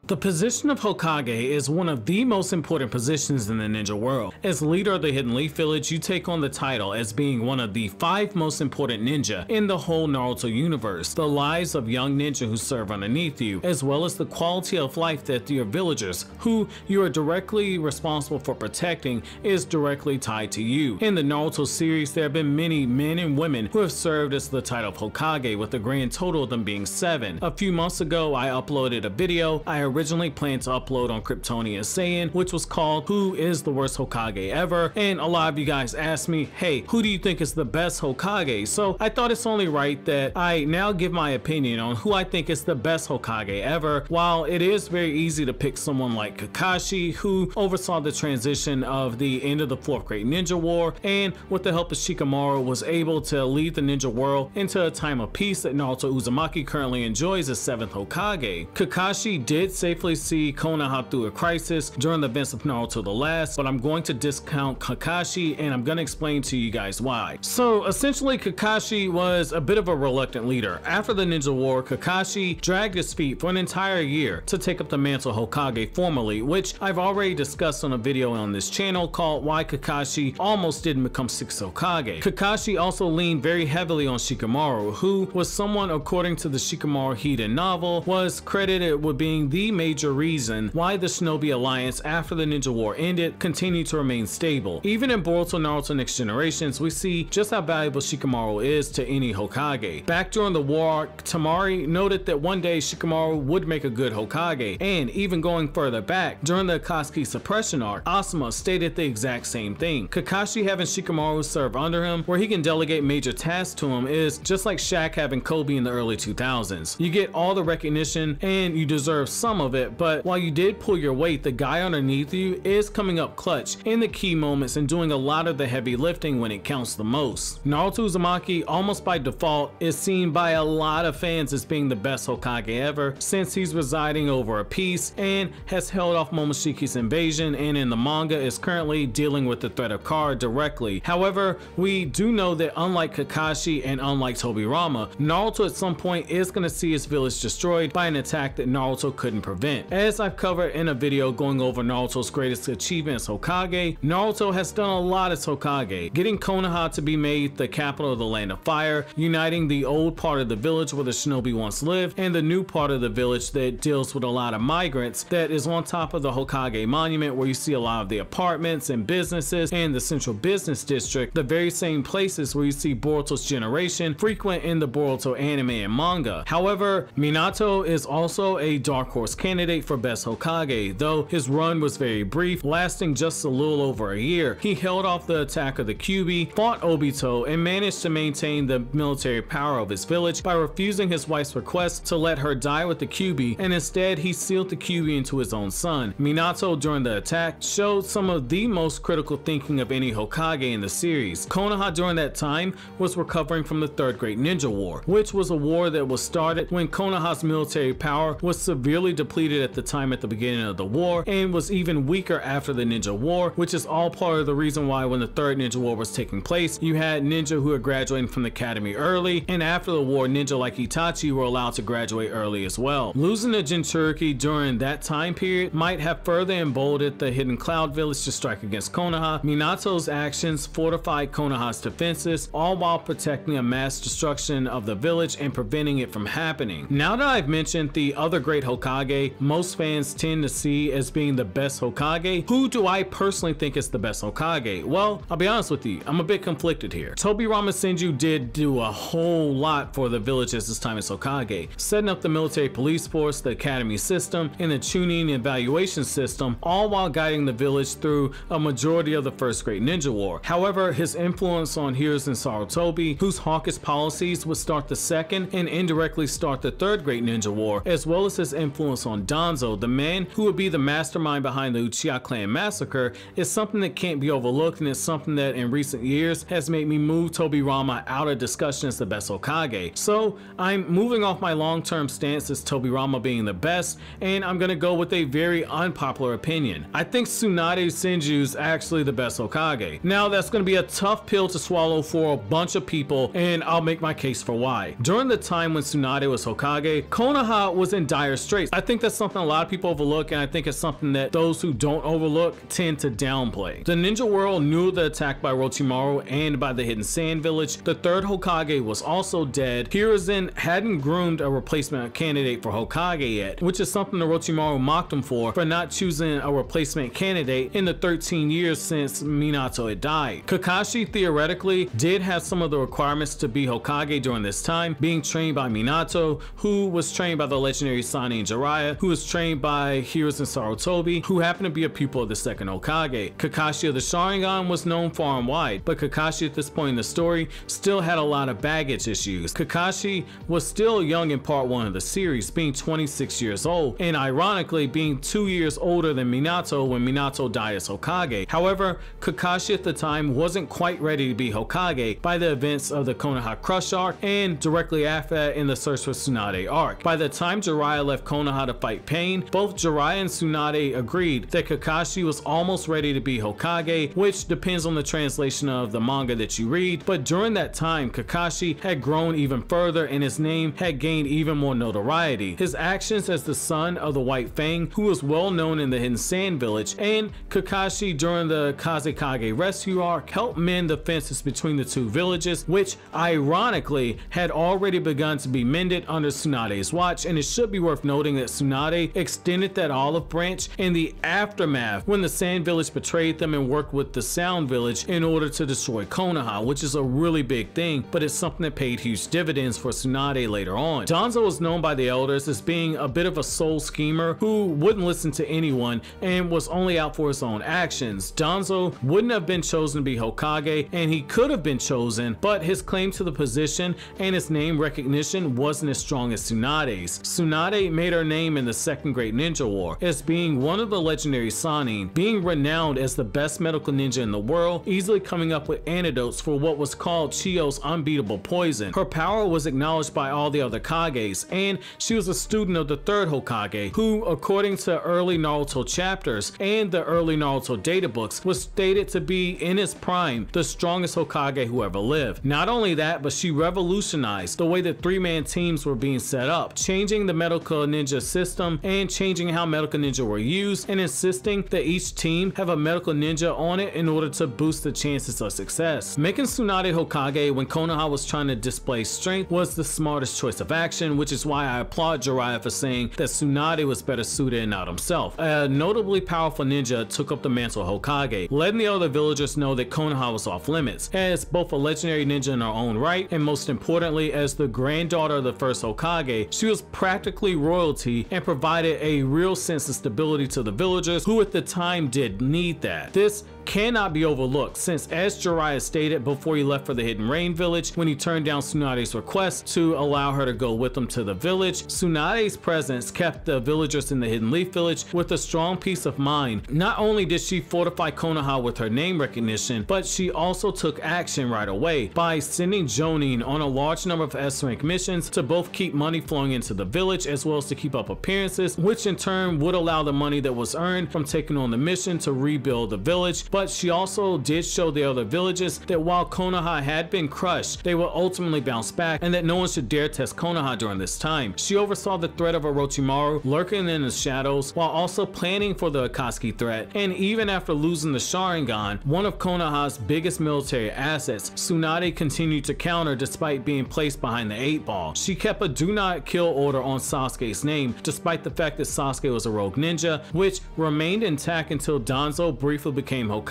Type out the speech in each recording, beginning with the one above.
The position of Hokage is one of the most important positions in the ninja world. As leader of the Hidden Leaf Village, you take on the title as being one of the 5 most important ninja in the whole Naruto universe. The lives of young ninja who serve underneath you, as well as the quality of life that your villagers, who you are directly responsible for protecting, is directly tied to you. In the Naruto series, there have been many men and women who have served as the title of Hokage, with a grand total of them being 7. A few months ago, I uploaded a video I originally planned to upload on Kryptonian Saiyan, which was called Who is the Worst Hokage Ever? And a lot of you guys asked me, hey, who do you think is the best Hokage? So I thought it's only right that I now give my opinion on who I think is the best Hokage ever. While it is very easy to pick someone like Kakashi, who oversaw the transition of the end of the 4th Great Ninja War, and with the help of Shikamaru was able to lead the ninja world into a time of peace that Naruto Uzumaki currently enjoys as 7th Hokage. Kakashi did safely see Konoha through a crisis during the events of Naruto the Last, but I'm going to discount Kakashi and I'm going to explain to you guys why. So essentially, Kakashi was a bit of a reluctant leader. After the Ninja War, Kakashi dragged his feet for an entire year to take up the mantle Hokage formally, which I've already discussed on a video on this channel called Why Kakashi Almost Didn't Become 6th Hokage. Kakashi also leaned very heavily on Shikamaru, who was someone, according to the Shikamaru Hiden novel, was credited with being the major reason why the Shinobi Alliance after the Ninja War ended continued to remain stable. Even in Boruto Naruto Next Generations, we see just how valuable Shikamaru is to any Hokage. Back during the war arc, Tamari noted that one day Shikamaru would make a good Hokage, and even going further back, during the Akatsuki Suppression arc, Asuma stated the exact same thing. Kakashi having Shikamaru serve under him, where he can delegate major tasks to him, is just like Shaq having Kobe in the early 2000s. You get all the recognition and you deserve some of it, but while you did pull your weight, the guy underneath you is coming up clutch in the key moments and doing a lot of the heavy lifting when it counts the most. Naruto Uzumaki, almost by default, is seen by a lot of fans as being the best Hokage ever, since he's residing over a peace and has held off Momoshiki's invasion, and in the manga is currently dealing with the threat of Kara directly. However, we do know that unlike Kakashi and unlike Tobirama, Naruto at some point is going to see his village destroyed by an attack that Naruto couldn't prevent. As I've covered in a video going over Naruto's greatest achievement as Hokage, Naruto has done a lot as Hokage, getting Konoha to be made the capital of the Land of Fire, uniting the old part of the village where the shinobi once lived and the new part of the village that deals with a lot of migrants that is on top of the Hokage monument, where you see a lot of the apartments and businesses and the central business district, the very same places where you see Boruto's generation frequent in the Boruto anime and manga. However, Minato is also a dark horse candidate for best Hokage, though his run was very brief, lasting just a little over a year. He held off the attack of the Kyuubi, fought Obito, and managed to maintain the military power of his village by refusing his wife's request to let her die with the Kyuubi, and instead he sealed the Kyuubi into his own son. Minato during the attack showed some of the most critical thinking of any Hokage in the series. Konoha during that time was recovering from the 3rd Great Ninja War, which was a war that was started when Konoha's military power was severely depleted at the time at the beginning of the war, and was even weaker after the Ninja War, which is all part of the reason why when the 3rd Ninja War was taking place, you had ninja who were graduating from the academy early, and after the war, ninja like Itachi were allowed to graduate early as well. Losing the Jinchuriki during that time period might have further emboldened the Hidden Cloud Village to strike against Konoha. Minato's actions fortified Konoha's defenses, all while protecting a mass destruction of the village and preventing it from happening. Now that I've mentioned the other great Hokage most fans tend to see as being the best Hokage, who do I personally think is the best Hokage? Well, I'll be honest with you, I'm a bit conflicted here. Tobirama Senju did do a whole lot for the village at this time as Hokage, setting up the military police force, the academy system, and the tuning evaluation system, all while guiding the village through a majority of the 1st Great Ninja War. However, his influence on Hiruzen Sarutobi, whose hawkish policies would start the 2nd and indirectly start the 3rd Great Ninja War, as well as his influence on Danzo, the man who would be the mastermind behind the Uchiha clan massacre, is something that can't be overlooked, and it's something that in recent years has made me move Tobirama out of discussion as the best Hokage. So I'm moving off my long-term stance as Tobirama being the best, and I'm gonna go with a very unpopular opinion. I think Tsunade Senju is actually the best Hokage. Now that's gonna be a tough pill to swallow for a bunch of people, and I'll make my case for why. During the time when Tsunade was Hokage, Konoha was in dire straits. I think think that's something a lot of people overlook, and I think it's something that those who don't overlook tend to downplay. The ninja world knew the attack by Orochimaru and by the Hidden Sand Village. The third Hokage was also dead. Hiruzen hadn't groomed a replacement candidate for Hokage yet, which is something Orochimaru mocked him for not choosing a replacement candidate in the 13 years since Minato had died. Kakashi theoretically did have some of the requirements to be Hokage during this time, being trained by Minato, who was trained by the legendary Sannin Jiraiya, who was trained by Hiruzen Sarutobi, who happened to be a pupil of the second Hokage. Kakashi of the Sharingan was known far and wide, but Kakashi at this point in the story still had a lot of baggage issues. Kakashi was still young in part 1 of the series, being 26 years old, and ironically being 2 years older than Minato when Minato died as Hokage. However, Kakashi at the time wasn't quite ready to be Hokage by the events of the Konoha Crush arc and directly after that in the Search for Tsunade arc. By the time Jiraiya left Konoha to fight Pain, both Jiraiya and Tsunade agreed that Kakashi was almost ready to be Hokage, which depends on the translation of the manga that you read, but during that time Kakashi had grown even further and his name had gained even more notoriety. His actions as the son of the White Fang, who was well known in the Hidden Sand Village, and Kakashi during the Kazekage rescue arc helped mend the fences between the two villages, which ironically had already begun to be mended under Tsunade's watch. And it should be worth noting that Tsunade extended that olive branch in the aftermath when the Sand Village betrayed them and worked with the Sound Village in order to destroy Konoha, which is a really big thing, but it's something that paid huge dividends for Tsunade later on. Danzo was known by the elders as being a bit of a soul schemer who wouldn't listen to anyone and was only out for his own actions. Danzo wouldn't have been chosen to be Hokage, and he could have been chosen, but his claim to the position and his name recognition wasn't as strong as Tsunade's. Tsunade made her name in the Second Great Ninja War as being one of the legendary Sannin, being renowned as the best medical ninja in the world, easily coming up with antidotes for what was called Chiyo's unbeatable poison. Her power was acknowledged by all the other Kages, and she was a student of the third Hokage, who according to early Naruto chapters and the early Naruto data books was stated to be in his prime the strongest Hokage who ever lived. Not only that, but she revolutionized the way that three-man teams were being set up, changing the medical ninja system and changing how medical ninja were used, and insisting that each team have a medical ninja on it in order to boost the chances of success. Making Tsunade Hokage when Konoha was trying to display strength was the smartest choice of action, which is why I applaud Jiraiya for saying that Tsunade was better suited and not himself. A notably powerful ninja took up the mantle of Hokage, letting the other villagers know that Konoha was off limits, as both a legendary ninja in her own right, and most importantly as the granddaughter of the first Hokage, she was practically royalty and provided a real sense of stability to the villagers who at the time did need that. This cannot be overlooked, since as Jiraiya stated before he left for the Hidden Rain village when he turned down Tsunade's request to allow her to go with him to the village, Tsunade's presence kept the villagers in the Hidden Leaf village with a strong peace of mind. Not only did she fortify Konoha with her name recognition, but she also took action right away by sending Jonin on a large number of S-rank missions to both keep money flowing into the village as well as to keep up appearances, which in turn would allow the money that was earned from taking on the mission to rebuild the village. But she also did show the other villages that while Konoha had been crushed, they would ultimately bounce back, and that no one should dare test Konoha during this time. She oversaw the threat of Orochimaru lurking in the shadows while also planning for the Akatsuki threat, and even after losing the Sharingan, one of Konoha's biggest military assets, Tsunade continued to counter despite being placed behind the 8-ball. She kept a do not kill order on Sasuke's name despite the fact that Sasuke was a rogue ninja, which remained intact until Danzo briefly became Hokage.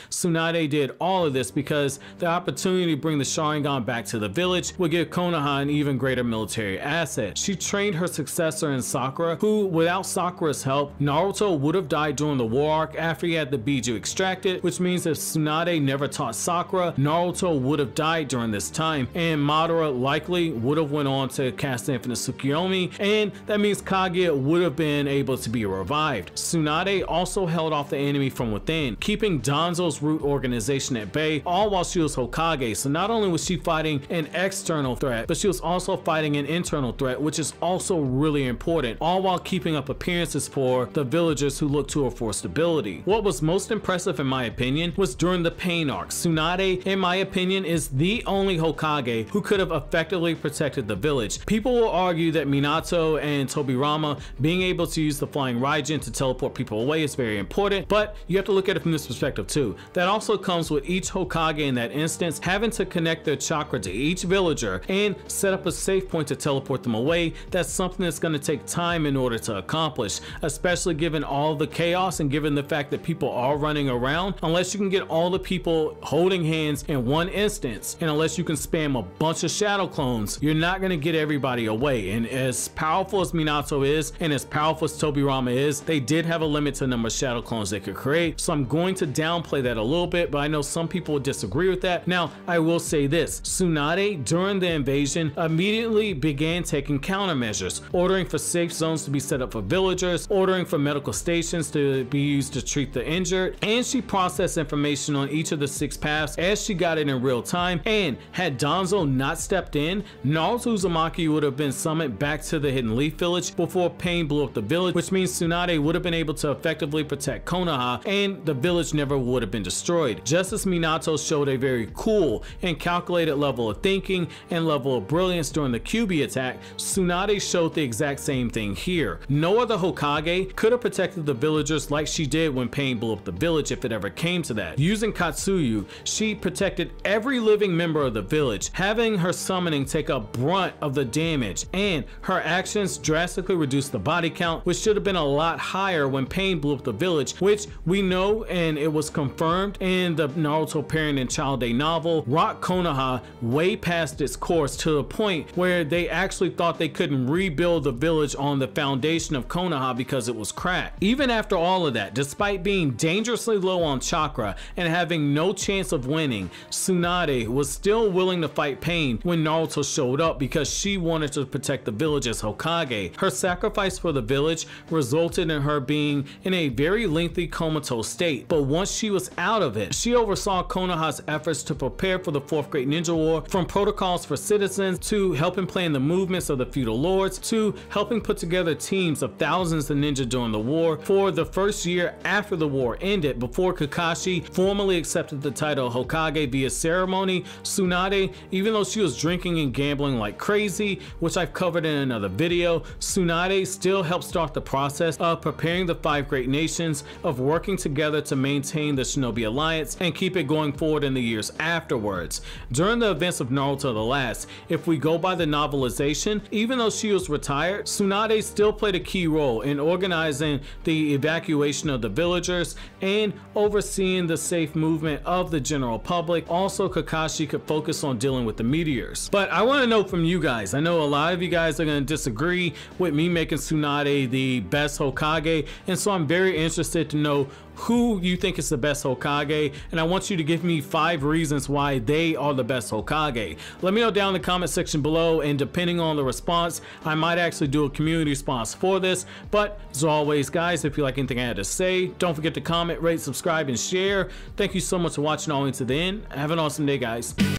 Tsunade did all of this because the opportunity to bring the Sharingan back to the village would give Konoha an even greater military asset. She trained her successor in Sakura, who without Sakura's help, Naruto would have died during the war arc after he had the Biju extracted, which means if Tsunade never taught Sakura, Naruto would have died during this time, and Madara likely would have went on to cast the Infinite Tsukuyomi, and that means Kaguya would have been able to be revived. Tsunade also held off the enemy from within, keeping Danzo's root organization at bay, all while she was Hokage. So not only was she fighting an external threat, but she was also fighting an internal threat, which is also really important, all while keeping up appearances for the villagers who looked to her for stability. What was most impressive in my opinion was during the Pain arc. Tsunade, in my opinion, is the only Hokage who could have effectively protected the village. People will argue that Minato and Tobirama Tobirama. Being able to use the flying Raijin to teleport people away is very important, but you have to look at it from this perspective too. That also comes with each Hokage in that instance having to connect their chakra to each villager and set up a safe point to teleport them away. That's something that's going to take time in order to accomplish, especially given all the chaos and given the fact that people are running around. Unless you can get all the people holding hands in one instance, and unless you can spam a bunch of shadow clones, you're not going to get everybody away. And as powerful as Minato is, and as powerful as Tobirama is, they did have a limit to the number of shadow clones they could create. So I'm going to downplay that a little bit, but I know some people would disagree with that. Now, I will say this: Tsunade, during the invasion, immediately began taking countermeasures, ordering for safe zones to be set up for villagers, ordering for medical stations to be used to treat the injured, and she processed information on each of the 6 paths as she got it in real time. And had Danzo not stepped in, Naruto Uzumaki would have been summoned back to the Hidden Leaf Village before Pain blew up the village, which means Tsunade would have been able to effectively protect Konoha and the village never would have been destroyed. Just as Minato showed a very cool and calculated level of thinking and level of brilliance during the QB attack, Tsunade showed the exact same thing here. No other Hokage could have protected the villagers like she did when Pain blew up the village if it ever came to that. Using Katsuyu, she protected every living member of the village, having her summoning take a brunt of the damage, and her actions drastically reduced the body count, which should have been a lot higher when Pain blew up the village, which we know and it was confirmed in the Naruto Parent and Child Day novel, rocked Konoha way past its course to the point where they actually thought they couldn't rebuild the village on the foundation of Konoha because it was cracked. Even after all of that, despite being dangerously low on chakra and having no chance of winning, Tsunade was still willing to fight Pain when Naruto showed up because she wanted to protect the village as Hokage. Her sacrifice for the village resulted in her being in a very lengthy comatose state, but once she was out of it, she oversaw Konoha's efforts to prepare for the 4th Great Ninja War, from protocols for citizens to helping plan the movements of the feudal lords to helping put together teams of thousands of ninja during the war. For the first year after the war ended, before Kakashi formally accepted the title Hokage via ceremony, Tsunade, even though she was drinking and gambling like crazy, which I've covered in another video, Tsunade still helped start the process of preparing the 5 great nations, of working together to maintain the Shinobi Alliance and keep it going forward in the years afterwards. During the events of Naruto the Last, if we go by the novelization, even though she was retired, Tsunade still played a key role in organizing the evacuation of the villagers and overseeing the safe movement of the general public. Also, Kakashi could focus on dealing with the meteors. But I want to know from you guys, I know a lot of you guys are going to disagree with me making Tsunade the best Hokage, and so I'm very interested to know who you think is the best Hokage, and I want you to give me 5 reasons why they are the best Hokage. Let me know down in the comment section below, and depending on the response, I might actually do a community response for this. But as always guys, if you like anything I had to say, don't forget to comment, rate, subscribe, and share. Thank you so much for watching all the way to the end. Have an awesome day guys.